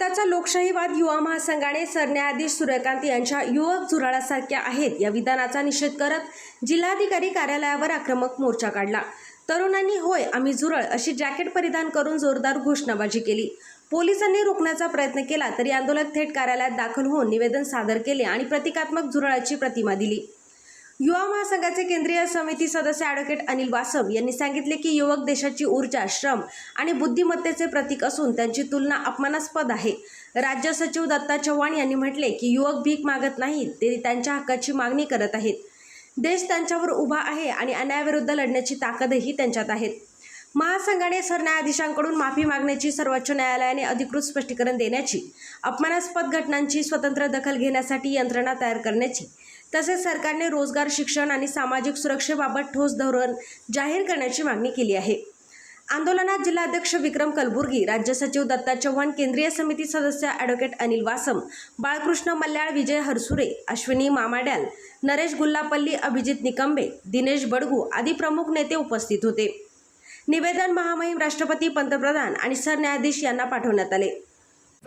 यंदाचा लोकशाहीवाद युवा महासंघाने सरन्यायाधीश सूर्यकांत यांच्या युवक झुरळासारख्या आहेत या विधानाचा निषेध करत जिल्हाधिकारी कार्यालयावर आक्रमक मोर्चा काढला। तरुणांनी होय आम्ही झुरळ अशी जॅकेट परिधान करून जोरदार घोषणाबाजी केली। पोलिसांनी रोखण्याचा प्रयत्न केला तरी आंदोलक थेट कार्यालयात दाखल होऊन निवेदन सादर केले आणि प्रतिकात्मक झुरळाची प्रतिमा दिली। युवा महासंघाचे केंद्रीय समिती सदस्य ॲडव्होकेट अनिल वासम यांनी सांगितले की युवक देशाची ऊर्जा, श्रम आणि बुद्धिमत्तेचे प्रतीक असून त्यांची तुलना अपमानास्पद आहे। राज्य सचिव दत्ता चव्हाण यांनी म्हटले की युवक भीक मागत नाहीत, ते त्यांच्या हक्काची मागणी करत आहेत। देश त्यांच्यावर उभा आहे आणि अन्यायाविरुद्ध लढण्याची ताकदही त्यांच्यात आहे। महासंघाने सरन्यायाधीशांकडून माफी मागण्याची, सर्वोच्च न्यायालयाने अधिकृत स्पष्टीकरण देण्याची, अपमानास्पद घटनांची स्वतंत्र दखल घेण्यासाठी यंत्रणा तयार करण्याची, तसेच सरकारने रोजगार, शिक्षण आणि सामाजिक सुरक्षेबाबत ठोस धोरण जाहीर करण्याची मागणी केली आहे। आंदोलनात जिल्हाध्यक्ष विक्रम कलबुर्गी, राज्य सचिव दत्ता चव्हाण, केंद्रीय समिती सदस्य ॲडव्होकेट अनिल वासम, बाळकृष्ण मल्याळ, विजय हरसुरे, अश्विनी मामाड्याल, नरेश गुल्लापल्ली, अभिजित निकंबे, दिनेश बडगू आदी प्रमुख नेते उपस्थित होते। निवेदन महामहिम राष्ट्रपती, पंतप्रधान आणि सरन्यायाधीश यांना पाठवण्यात आले।